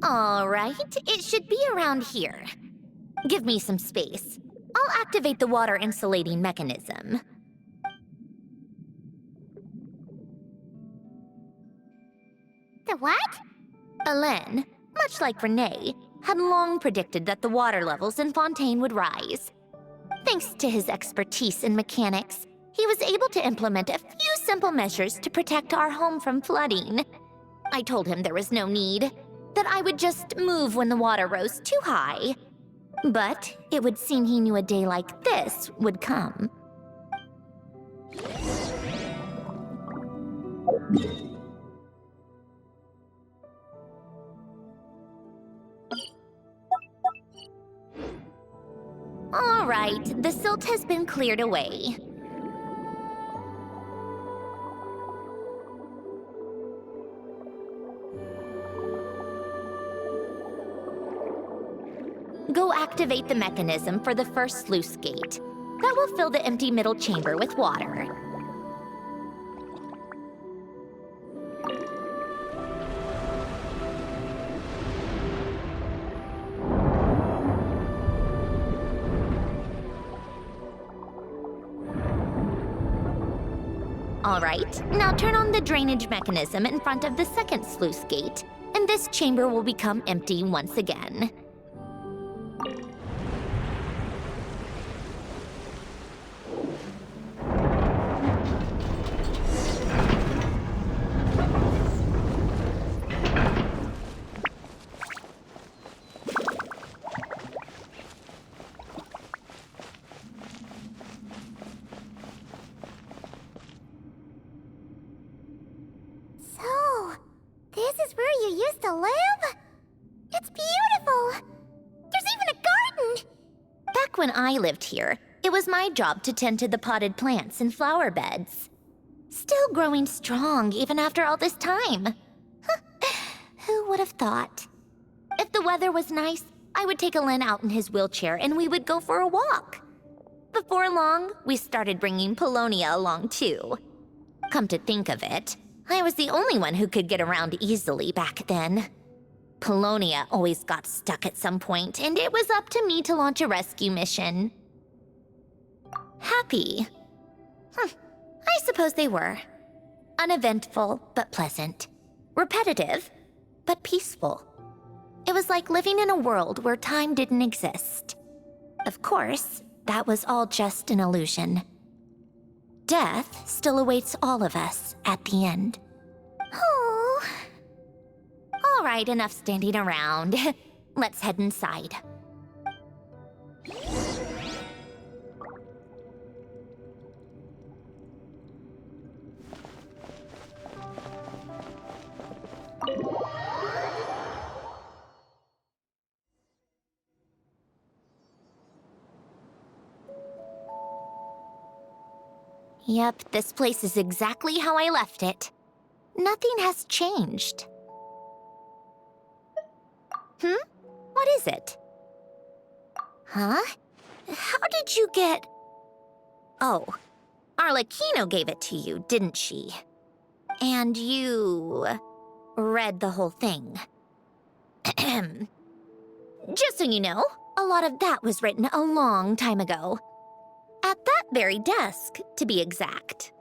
All right, it should be around here. Give me some space. I'll activate the water insulating mechanism. The what? Alen, much like Renee, had long predicted that the water levels in Fontaine would rise. Thanks to his expertise in mechanics, he was able to implement a few simple measures to protect our home from flooding. I told him there was no need, that I would just move when the water rose too high. But it would seem he knew a day like this would come. All right, the silt has been cleared away. Go activate the mechanism for the first sluice gate. That will fill the empty middle chamber with water. All right, now turn on the drainage mechanism in front of the second sluice gate, and this chamber will become empty once again. So, this is where you used to live? It's beautiful! There's even a garden! Back when I lived here, it was my job to tend to the potted plants and flower beds. Still growing strong even after all this time. Who would have thought? If the weather was nice, I would take Alen out in his wheelchair and we would go for a walk. Before long, we started bringing Polonia along too. Come to think of it, I was the only one who could get around easily back then. Polonia always got stuck at some point, and it was up to me to launch a rescue mission. Happy? I suppose they were. Uneventful, but pleasant. Repetitive, but peaceful. It was like living in a world where time didn't exist. Of course, that was all just an illusion. Death still awaits all of us at the end. Oh. All right, enough standing around. Let's head inside. Yep, this place is exactly how I left it. Nothing has changed. What is it? Huh? How did you get... Oh, Arlecchino gave it to you, didn't she? And you... read the whole thing. Just so you know, a lot of that was written a long time ago. At that very desk, to be exact.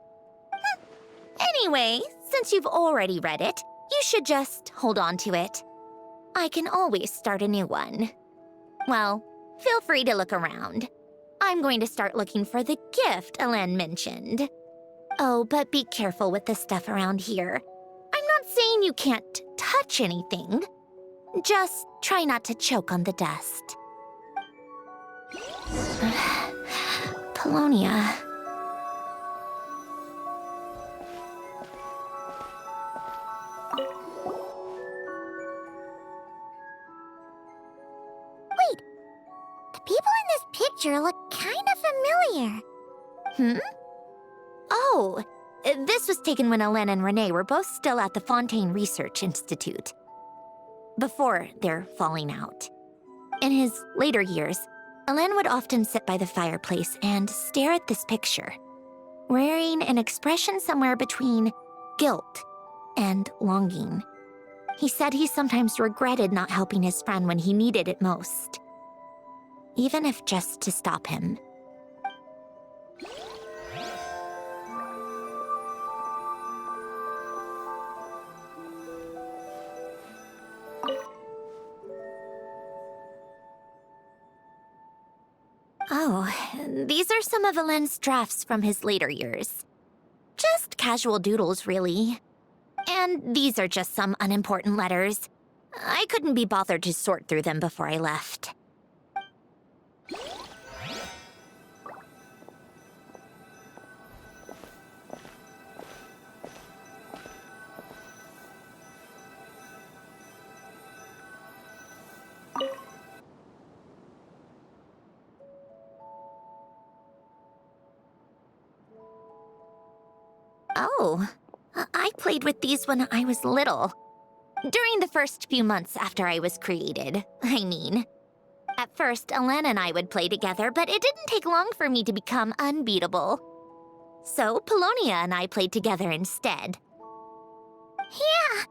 Anyway, since you've already read it, you should just hold on to it. I can always start a new one. Well, feel free to look around. I'm going to start looking for the gift Alen mentioned. Oh, but be careful with the stuff around here. I'm not saying you can't touch anything. Just try not to choke on the dust. Polonia. Wait, the people in this picture look kind of familiar. Oh, this was taken when Alen and Renee were both still at the Fontaine Research Institute. Before their falling out. In his later years, Alen would often sit by the fireplace and stare at this picture, wearing an expression somewhere between guilt and longing. He said he sometimes regretted not helping his friend when he needed it most, even if just to stop him. Oh, these are some of Alen's drafts from his later years. Just casual doodles, really. And these are just some unimportant letters. I couldn't be bothered to sort through them before I left. Oh, I played with these when I was little. During the first few months after I was created, I mean. At first, Alen and I would play together, but it didn't take long for me to become unbeatable. So, Polonia and I played together instead. Yeah,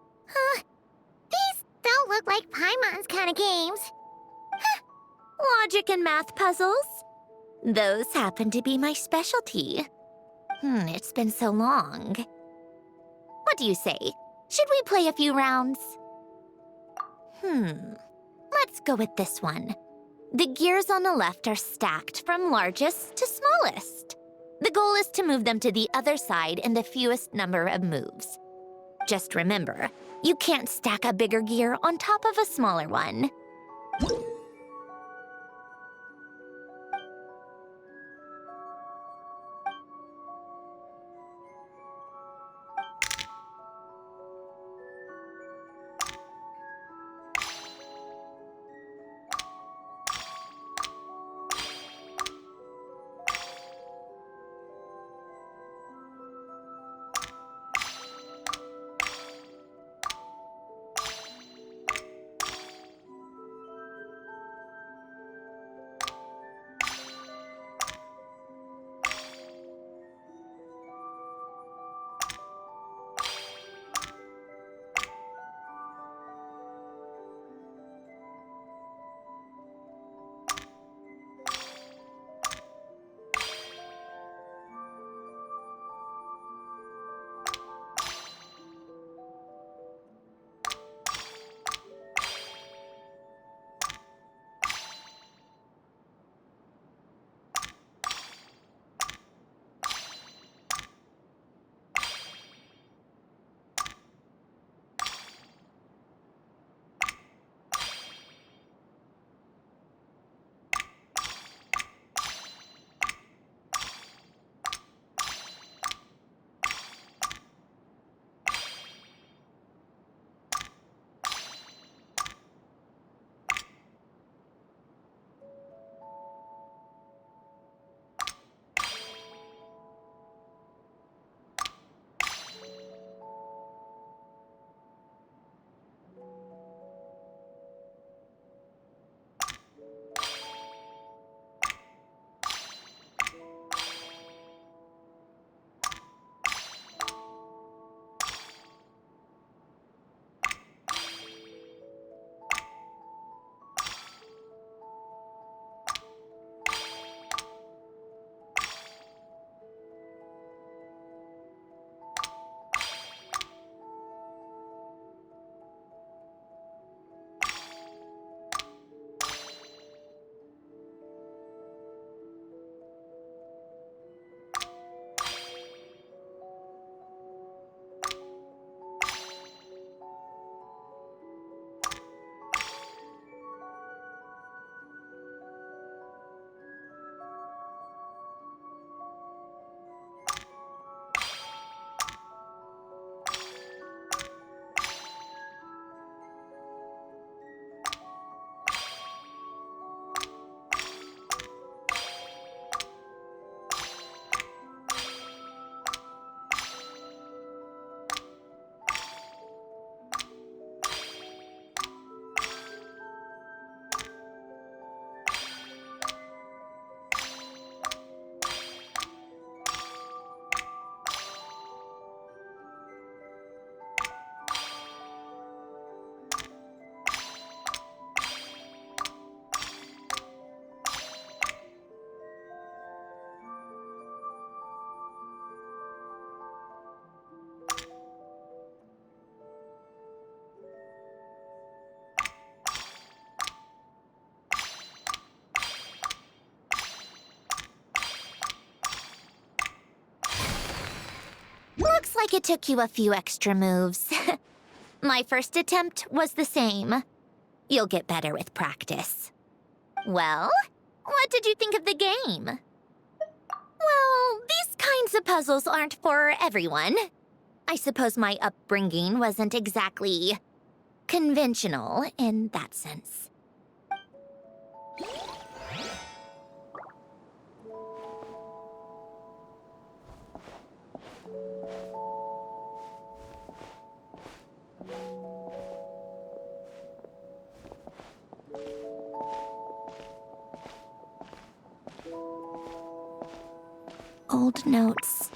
these don't look like Paimon's kind of games. Logic and math puzzles? Those happen to be my specialty. It's been so long. What do you say? Should we play a few rounds? Let's go with this one. The gears on the left are stacked from largest to smallest. The goal is to move them to the other side in the fewest number of moves. Just remember, you can't stack a bigger gear on top of a smaller one. like it took you a few extra moves. My first attempt was the same. You'll get better with practice. Well, what did you think of the game? Well, these kinds of puzzles aren't for everyone. I suppose my upbringing wasn't exactly conventional in that sense. Old notes.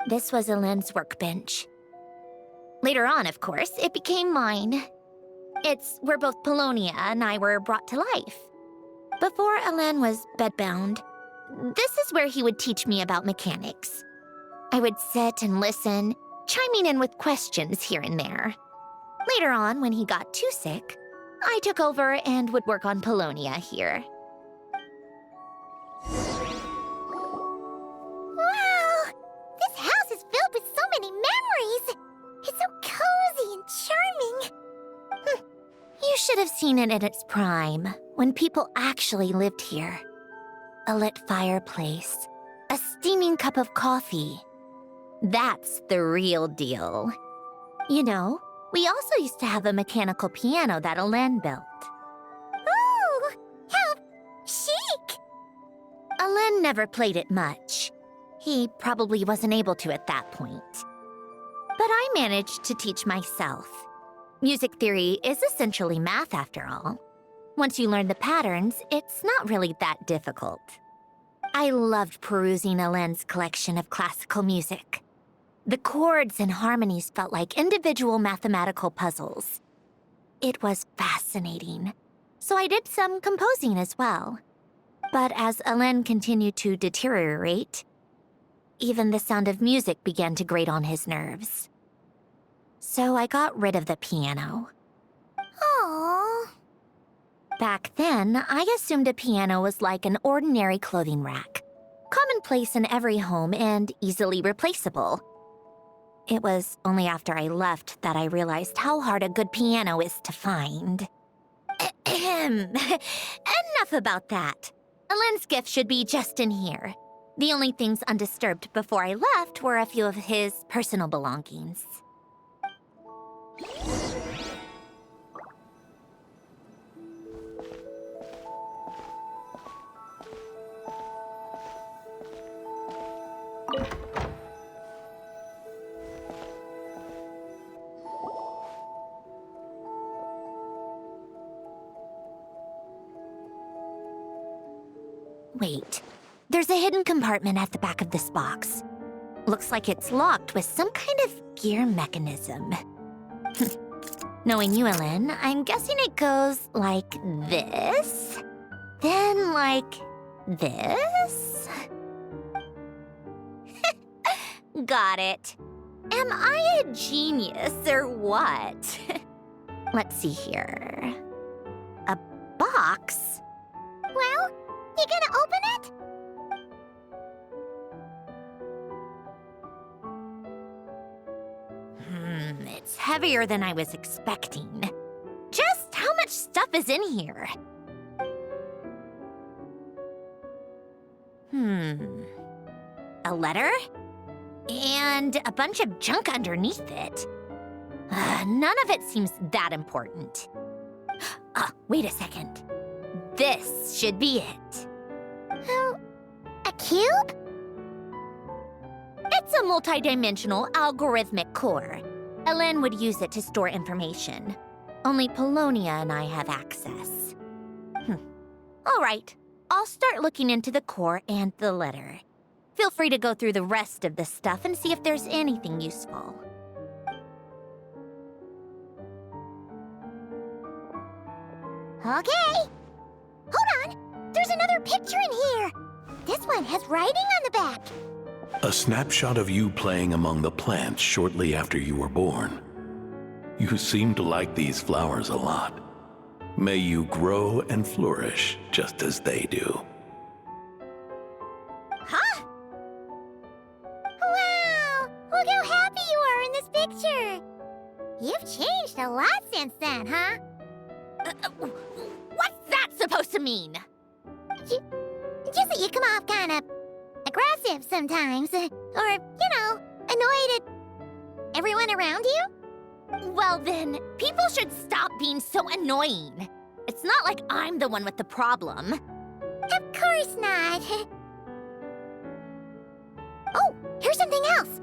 This was Elend's workbench. Later on, of course, it became mine. It's where both Polonia and I were brought to life. Before Elend was bedbound, this is where he would teach me about mechanics. I would sit and listen, chiming in with questions here and there. Later on, when he got too sick, I took over and would work on Polonia here. Wow! This house is filled with so many memories! It's so cozy and charming! You should have seen it in its prime, when people actually lived here. A lit fireplace, a steaming cup of coffee. That's the real deal. You know, we also used to have a mechanical piano that Elend built. Ooh! How chic! Elend never played it much. He probably wasn't able to at that point. But I managed to teach myself. Music theory is essentially math after all. Once you learn the patterns, it's not really that difficult. I loved perusing Elend's collection of classical music. The chords and harmonies felt like individual mathematical puzzles. It was fascinating, so I did some composing as well. But as Elend continued to deteriorate, even the sound of music began to grate on his nerves. So I got rid of the piano. Aww. Back then, I assumed a piano was like an ordinary clothing rack, commonplace in every home and easily replaceable. It was only after I left that I realized how hard a good piano is to find. Enough about that. Elend's gift should be just in here. The only things undisturbed before I left were a few of his personal belongings. Wait, there's a hidden compartment at the back of this box. Looks like it's locked with some kind of gear mechanism. Knowing you, Elend, I'm guessing it goes like this, then like this. Got it. Am I a genius or what? Let's see here. A box? Well, you gonna open it? It's heavier than I was expecting. Just how much stuff is in here? A letter? And a bunch of junk underneath it. None of it seems that important. Wait a second. This should be it. A cube? It's a multidimensional algorithmic core. Elend would use it to store information. Only Polonia and I have access. All right, I'll start looking into the core and the letter. Feel free to go through the rest of the stuff and see if there's anything useful. Okay. Hold on. There's another picture in here. This one has writing on the back. A snapshot of you playing among the plants shortly after you were born. You seem to like these flowers a lot. May you grow and flourish just as they do. Huh? Wow! Look how happy you are in this picture. You've changed a lot since then, huh? What's that supposed to mean? Just that you come off kind of aggressive sometimes. Or, annoyed at everyone around you? Well then, people should stop being so annoying. It's not like I'm the one with the problem. Of course not. Oh, here's something else.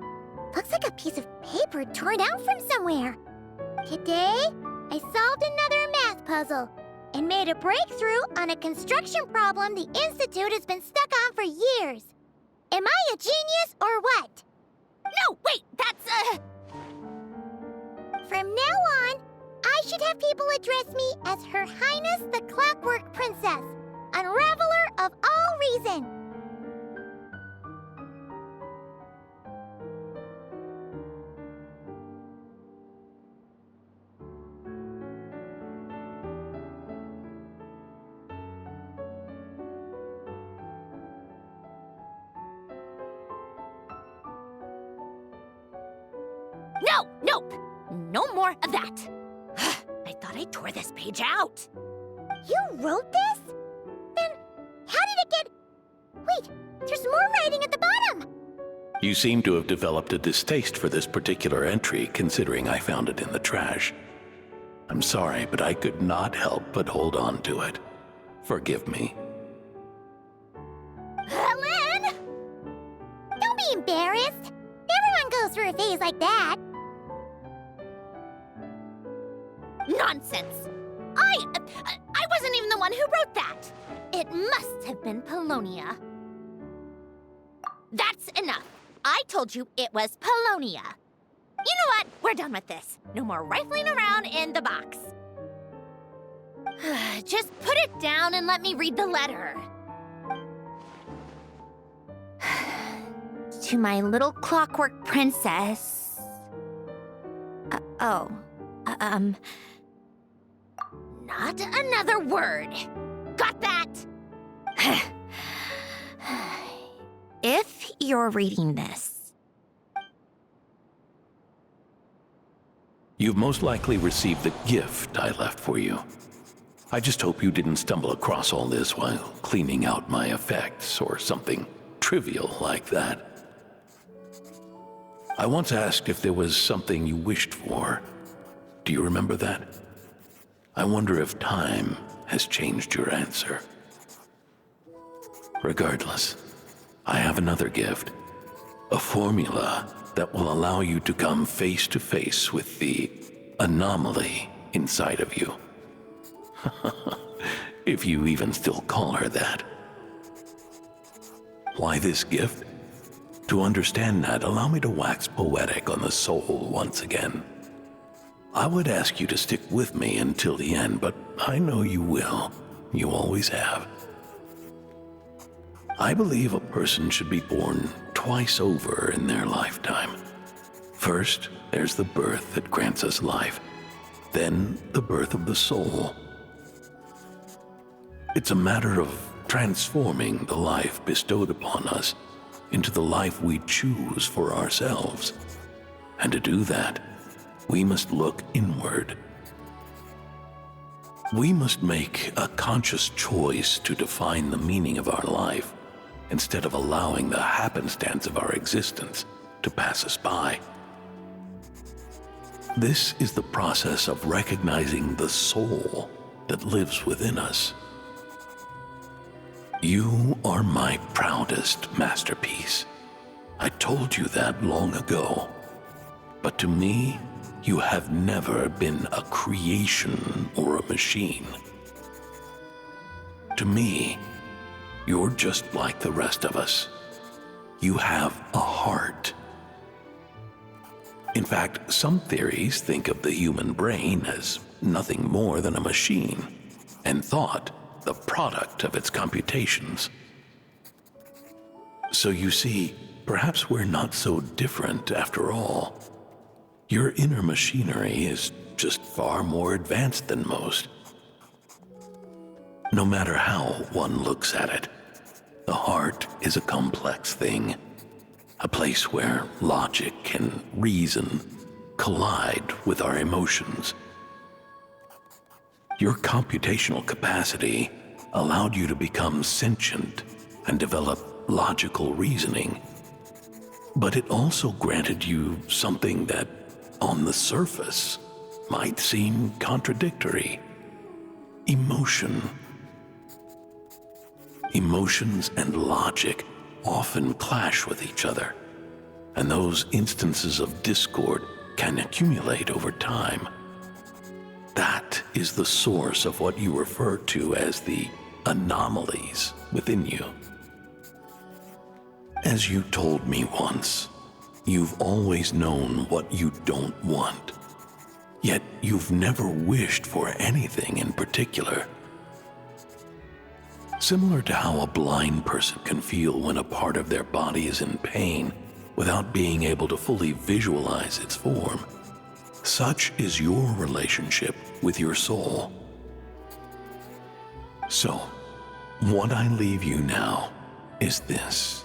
Looks like a piece of paper torn out from somewhere. Today, I solved another math puzzle and made a breakthrough on a construction problem the Institute has been stuck on for years. Am I a genius or what? No, wait, that's From now on, I should have people address me as Her Highness the Clockwork Princess, unraveler of all reason. No, nope. No more of that. I thought I tore this page out. You wrote this? Then how did it get... Wait, there's more writing at the bottom. You seem to have developed a distaste for this particular entry, considering I found it in the trash. I'm sorry, but I could not help but hold on to it. Forgive me. Helen! Don't be embarrassed. Everyone goes through a phase like that. Nonsense. I wasn't even the one who wrote that. It must have been Polonia. That's enough. I told you it was Polonia. You know what? We're done with this. No more rifling around in the box. Just put it down and let me read the letter. To my little clockwork princess. Not another word. Got that? If you're reading this, You've most likely received the gift I left for you. I just hope you didn't stumble across all this while cleaning out my effects or something trivial like that. I once asked if there was something you wished for. Do you remember that? I wonder if time has changed your answer. Regardless, I have another gift. A formula that will allow you to come face to face with the anomaly inside of you. If you even still call her that. Why this gift? To understand that, allow me to wax poetic on the soul once again. I would ask you to stick with me until the end, but I know you will. You always have. I believe a person should be born twice over in their lifetime. First, there's the birth that grants us life. Then, the birth of the soul. It's a matter of transforming the life bestowed upon us into the life we choose for ourselves. And to do that, we must look inward. We must make a conscious choice to define the meaning of our life instead of allowing the happenstance of our existence to pass us by. This is the process of recognizing the soul that lives within us. You are my proudest masterpiece. I told you that long ago. But to me, you have never been a creation or a machine. To me, you're just like the rest of us. You have a heart. In fact, some theories think of the human brain as nothing more than a machine. and thought the product of its computations. So you see, perhaps we're not so different after all. Your inner machinery is just far more advanced than most. No matter how one looks at it, the heart is a complex thing, a place where logic and reason collide with our emotions. Your computational capacity allowed you to become sentient and develop logical reasoning, but it also granted you something that, on the surface, might seem contradictory: emotion. Emotions and logic often clash with each other, and those instances of discord can accumulate over time. That is the source of what you refer to as the anomalies within you. As you told me once, you've always known what you don't want, yet you've never wished for anything in particular. Similar to how a blind person can feel when a part of their body is in pain without being able to fully visualize its form, such is your relationship with your soul. So, what I leave you now is this: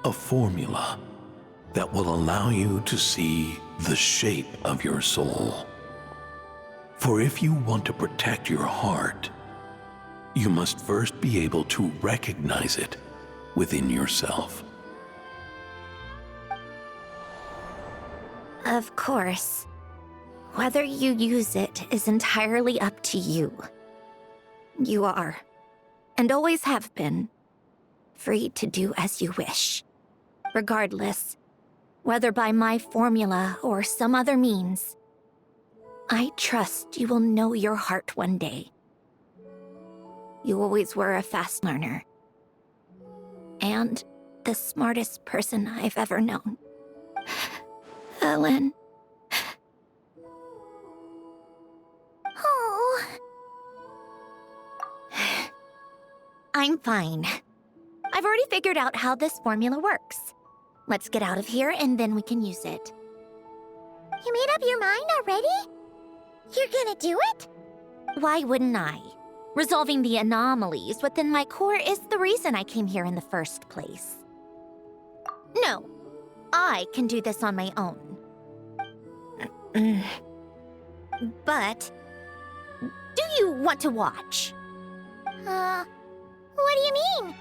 a formula that will allow you to see the shape of your soul. For if you want to protect your heart, you must first be able to recognize it within yourself. Of course. Whether you use it is entirely up to you. You are, and always have been, free to do as you wish. Regardless, whether by my formula or some other means, I trust you will know your heart one day. You always were a fast learner, and the smartest person I've ever known. Ellen. Oh. I'm fine. I've already figured out how this formula works. Let's get out of here and then we can use it. You made up your mind already? You're gonna do it? Why wouldn't I? Resolving the anomalies within my core is the reason I came here in the first place. No, I can do this on my own. But, do you want to watch? What do you mean?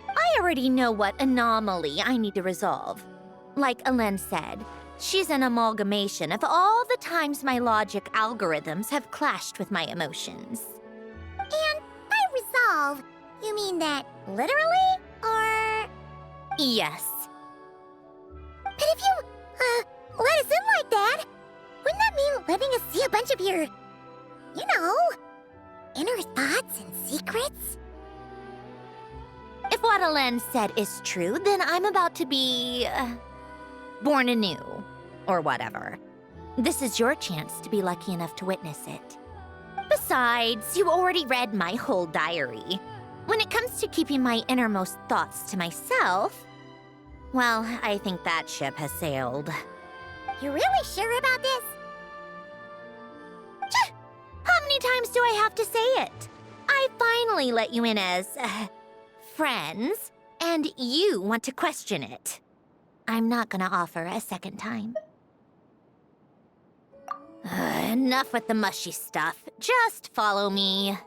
I already know what anomaly I need to resolve. Like Alen said, she's an amalgamation of all the times my logic algorithms have clashed with my emotions. And by resolve, you mean that literally, or...? Yes. But if you, let us in like that, wouldn't that mean letting us see a bunch of your, inner thoughts and secrets? If what Alen said is true, then I'm about to be... born anew, or whatever. This is your chance to be lucky enough to witness it. Besides, you already read my whole diary. When it comes to keeping my innermost thoughts to myself, well, I think that ship has sailed. You're really sure about this? How many times do I have to say it? I finally let you in as, friends, and you want to question it. I'm not gonna offer a second time. Enough with the mushy stuff. Just follow me.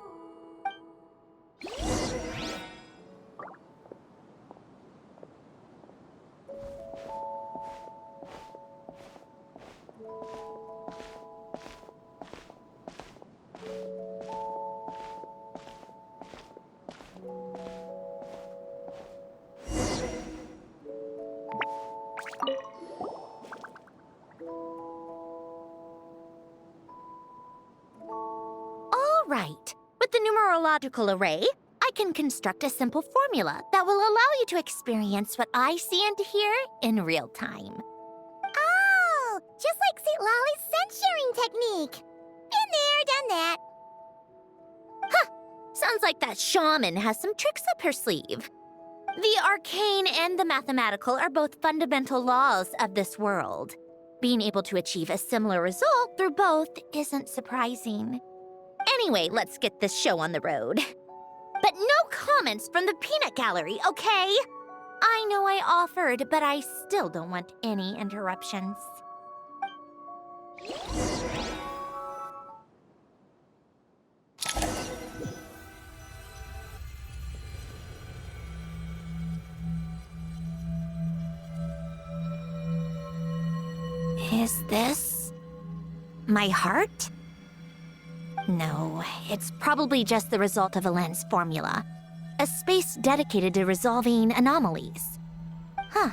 All right. With the numerological array, I can construct a simple formula that will allow you to experience what I see and hear in real time. Oh, just like St. Lolly's scent-sharing technique. Been there, done that. Sounds like that shaman has some tricks up her sleeve. The arcane and the mathematical are both fundamental laws of this world. Being able to achieve a similar result through both isn't surprising. Anyway, let's get this show on the road. But no comments from the peanut gallery, okay? I know I offered, but I still don't want any interruptions. Is this my heart? No, it's probably just the result of a lens formula. A space dedicated to resolving anomalies. Huh.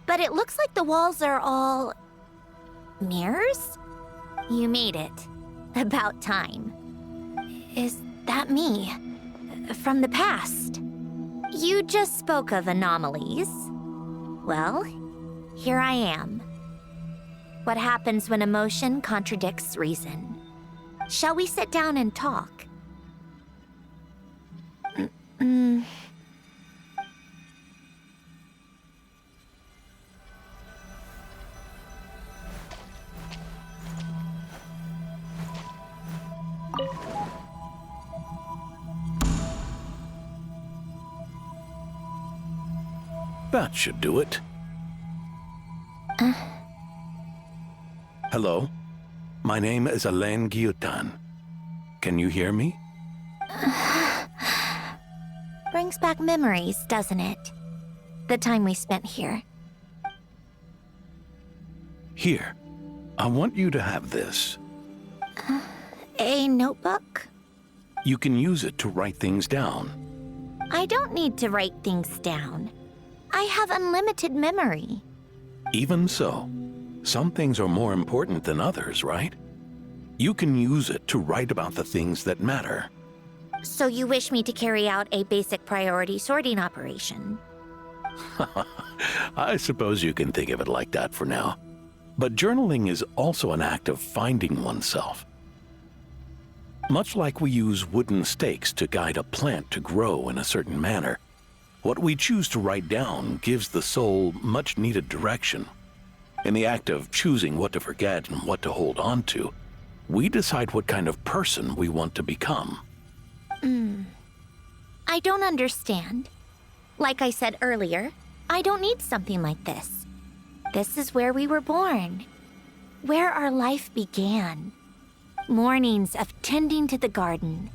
But it looks like the walls are all... mirrors? You made it. About time. Is that me? From the past? You just spoke of anomalies. Well, here I am. What happens when emotion contradicts reason? Shall we sit down and talk? That should do it. Hello? My name is Alain Guillotin. Can you hear me? Brings back memories, doesn't it? The time we spent here. Here. I want you to have this. A notebook? You can use it to write things down. I don't need to write things down. I have unlimited memory. Even so, some things are more important than others, right? You can use it to write about the things that matter. So you wish me to carry out a basic priority sorting operation? I suppose you can think of it like that for now. But journaling is also an act of finding oneself. Much like we use wooden stakes to guide a plant to grow in a certain manner, what we choose to write down gives the soul much-needed direction. In the act of choosing what to forget and what to hold on to, we decide what kind of person we want to become. I don't understand. Like I said earlier, I don't need something like this. This is where we were born, where our life began. Mornings of tending to the garden,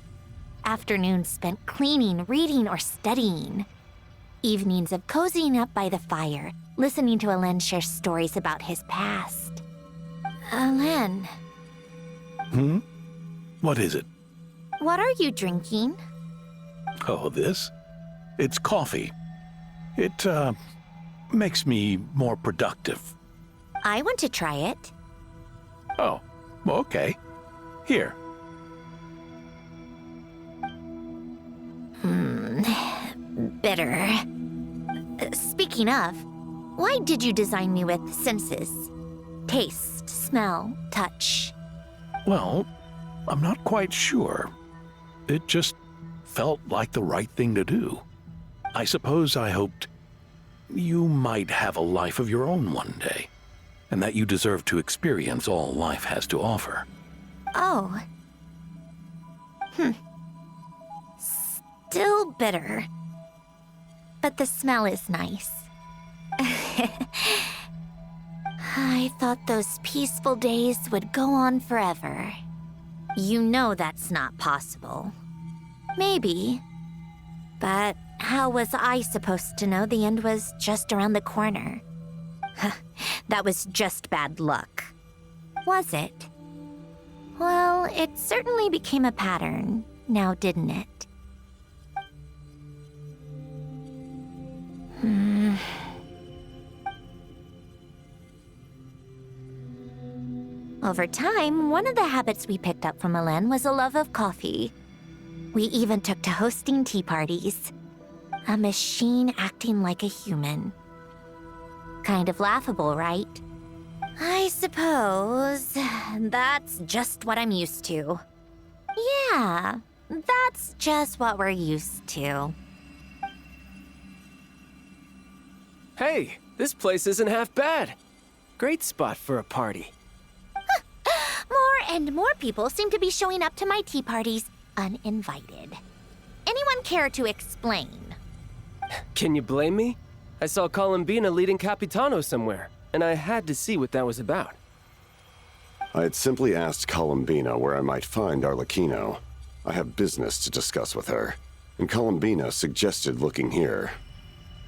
afternoons spent cleaning, reading, or studying, evenings of cozying up by the fire, listening to Alain share stories about his past. Alain. What is it? What are you drinking? Oh, this? It's coffee. It, makes me more productive. I want to try it. Oh, okay. Here. Bitter. Speaking of, why did you design me with senses? Taste, smell, touch. Well, I'm not quite sure. It just felt like the right thing to do. I suppose I hoped you might have a life of your own one day, and that you deserve to experience all life has to offer. Oh. Still bitter. But the smell is nice. I thought those peaceful days would go on forever. You know that's not possible. Maybe. But how was I supposed to know the end was just around the corner? That was just bad luck. Was it? Well, it certainly became a pattern, now didn't it? Over time, one of the habits we picked up from Alain was a love of coffee. We even took to hosting tea parties. A machine acting like a human. Kind of laughable, right? I suppose that's just what I'm used to. Yeah, that's just what we're used to. Hey, this place isn't half bad. Great spot for a party. More and more people seem to be showing up to my tea parties uninvited. Anyone care to explain? Can you blame me? I saw Columbina leading Capitano somewhere, and I had to see what that was about. I had simply asked Columbina where I might find Arlecchino. I have business to discuss with her, and Columbina suggested looking here.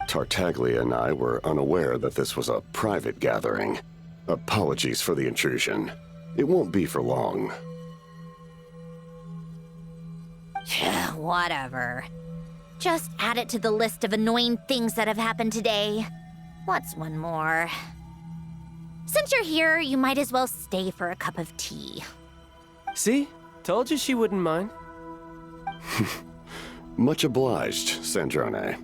Tartaglia and I were unaware that this was a private gathering. Apologies for the intrusion. It won't be for long. Whatever. Just add it to the list of annoying things that have happened today. What's one more? Since you're here, you might as well stay for a cup of tea. See? Told you she wouldn't mind. Much obliged, Sandrone.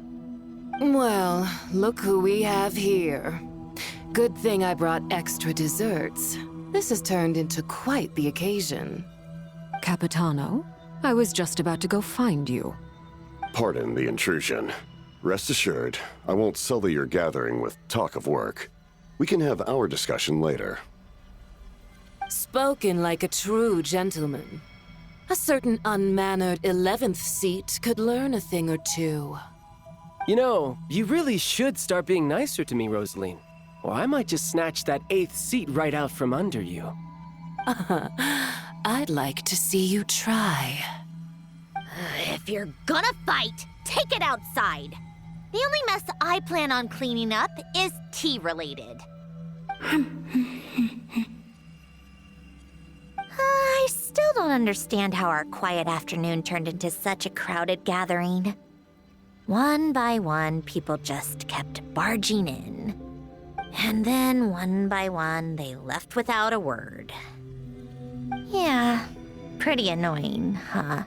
Well, look who we have here. Good thing I brought extra desserts. This has turned into quite the occasion. Capitano, I was just about to go find you. Pardon the intrusion. Rest assured, I won't sully your gathering with talk of work. We can have our discussion later. Spoken like a true gentleman. A certain unmannered 11th seat could learn a thing or two. You know, you really should start being nicer to me, Rosaline. Or I might just snatch that 8th seat right out from under you. I'd like to see you try. If you're gonna fight, take it outside. The only mess I plan on cleaning up is tea-related. I still don't understand how our quiet afternoon turned into such a crowded gathering. One by one, people just kept barging in. And then, one by one, they left without a word. Yeah, pretty annoying, huh?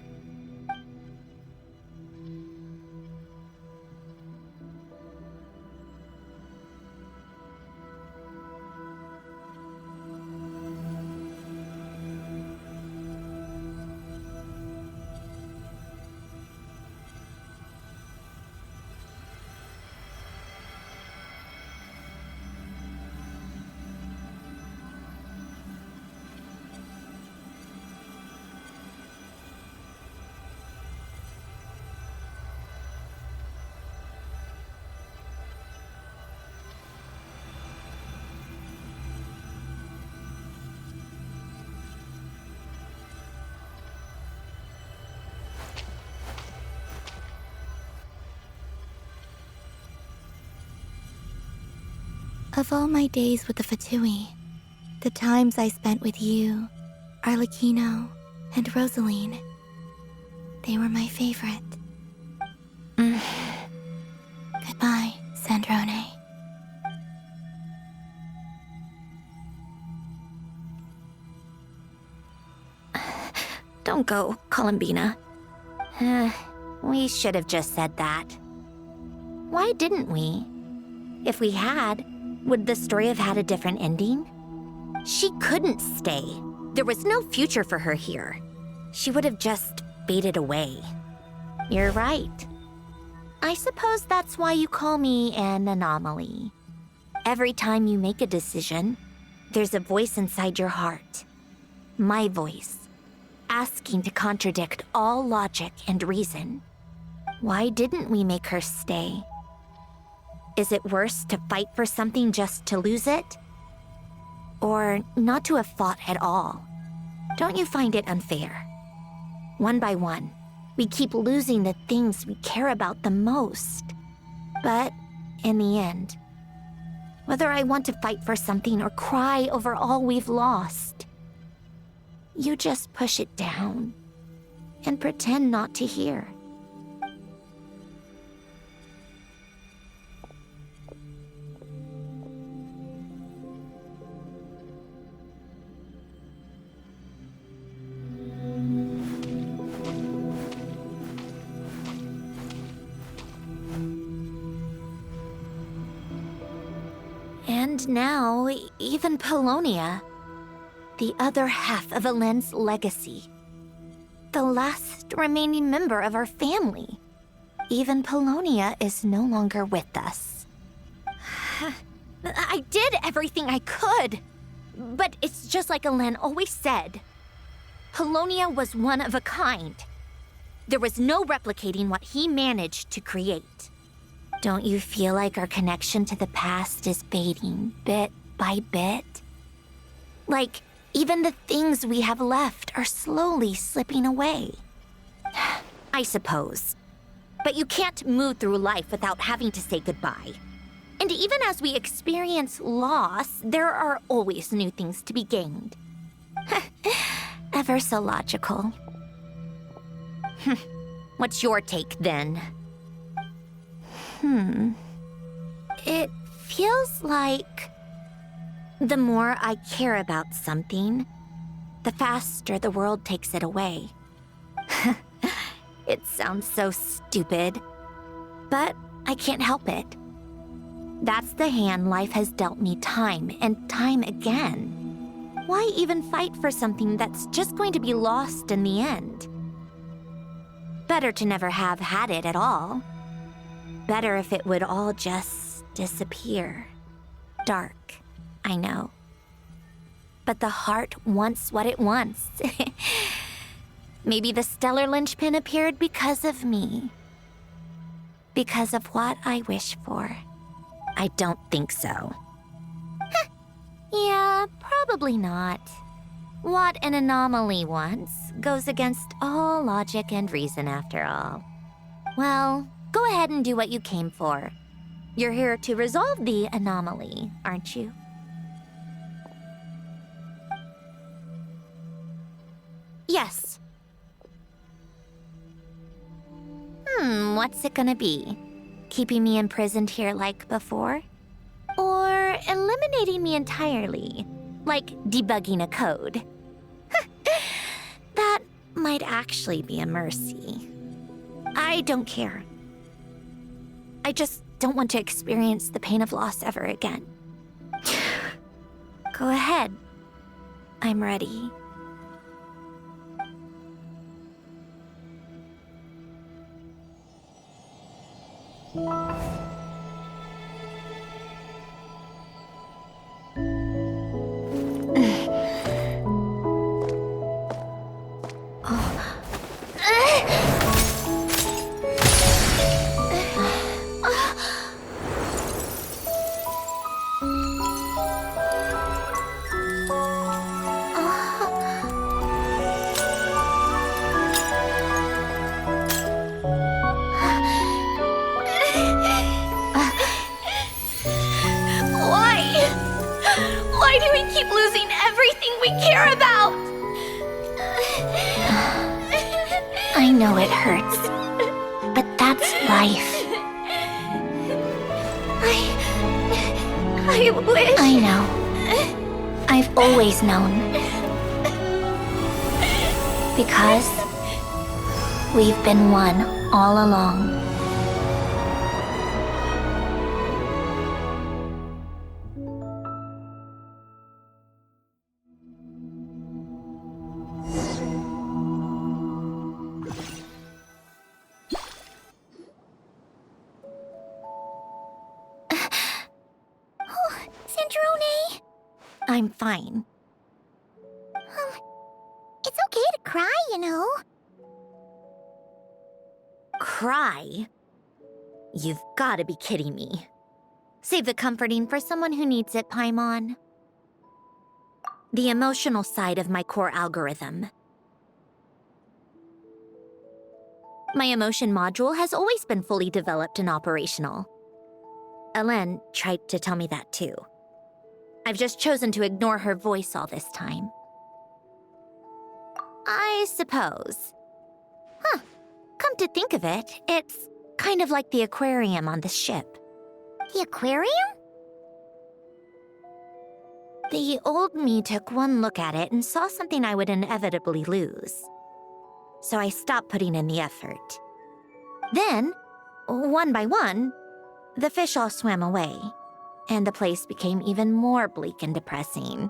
Of all my days with the Fatui, the times I spent with you, Arlecchino, and Rosaline, they were my favorite. Goodbye, Sandrone. Don't go, Columbina. We should have just said that. Why didn't we? If we had, would the story have had a different ending? She couldn't stay. There was no future for her here. She would have just faded away. You're right. I suppose that's why you call me an anomaly. Every time you make a decision, there's a voice inside your heart. My voice, asking to contradict all logic and reason. Why didn't we make her stay? Is it worse to fight for something just to lose it? Or not to have fought at all? Don't you find it unfair? One by one, we keep losing the things we care about the most. But in the end, whether I want to fight for something or cry over all we've lost, you just push it down and pretend not to hear. And now, even Polonia, the other half of Elend's legacy. the last remaining member of our family. Even Polonia is no longer with us. I did everything I could. But it's just like Alen always said. Polonia was one of a kind. There was no replicating what he managed to create. Don't you feel like our connection to the past is fading bit by bit? Like, even the things we have left are slowly slipping away. I suppose. But you can't move through life without having to say goodbye. And even as we experience loss, there are always new things to be gained. Ever so logical. What's your take, then? It feels like the more I care about something, the faster the world takes it away. It sounds so stupid, but I can't help it. That's the hand life has dealt me time and time again. Why even fight for something that's just going to be lost in the end? Better to never have had it at all. Better if it would all just disappear. Dark, I know. But the heart wants what it wants. Maybe the stellar linchpin appeared because of me. Because of what I wish for. I don't think so. Yeah, probably not. What an anomaly wants goes against all logic and reason after all. Well, go ahead and do what you came for. You're here to resolve the anomaly, aren't you? Yes. What's it gonna be? Keeping me imprisoned here like before? Or eliminating me entirely, like debugging a code? That might actually be a mercy. I don't care. I just don't want to experience the pain of loss ever again. Go ahead. I'm ready. Why do we keep losing everything we care about? I know it hurts, but that's life. I wish... I know. I've always known. Because we've been one all along. Sandrone! I'm fine. It's okay to cry, you know. Cry? You've got to be kidding me. Save the comforting for someone who needs it, Paimon. The emotional side of my core algorithm. My emotion module has always been fully developed and operational. Alen tried to tell me that too. I've just chosen to ignore her voice all this time. I suppose. Come to think of it, it's kind of like the aquarium on the ship. The aquarium? The old me took one look at it and saw something I would inevitably lose. So I stopped putting in the effort. Then, one by one, the fish all swam away, and the place became even more bleak and depressing.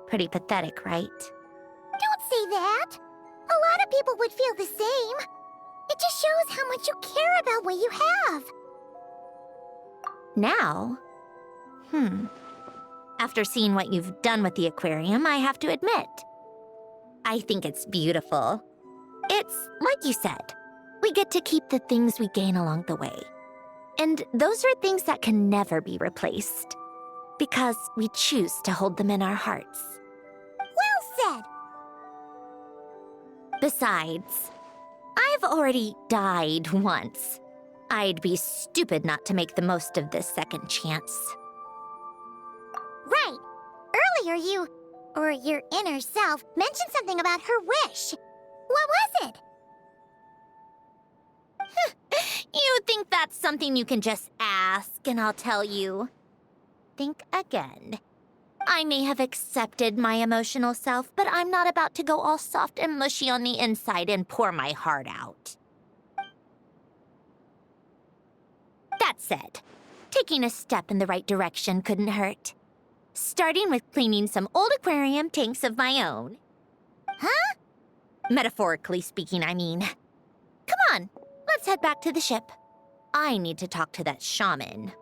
Pretty pathetic, right? Don't say that. A lot of people would feel the same. It just shows how much you care about what you have. Now? After seeing what you've done with the aquarium, I have to admit, I think it's beautiful. It's like you said, we get to keep the things we gain along the way. And those are things that can never be replaced, because we choose to hold them in our hearts. Well said. Besides, I've already died once. I'd be stupid not to make the most of this second chance. Right. Earlier you, or your inner self, mentioned something about her wish. What was it? You think that's something you can just ask, and I'll tell you. Think again. I may have accepted my emotional self, but I'm not about to go all soft and mushy on the inside and pour my heart out. That said, taking a step in the right direction couldn't hurt. Starting with cleaning some old aquarium tanks of my own. Huh? Metaphorically speaking, I mean. Come on, let's head back to the ship. I need to talk to that shaman.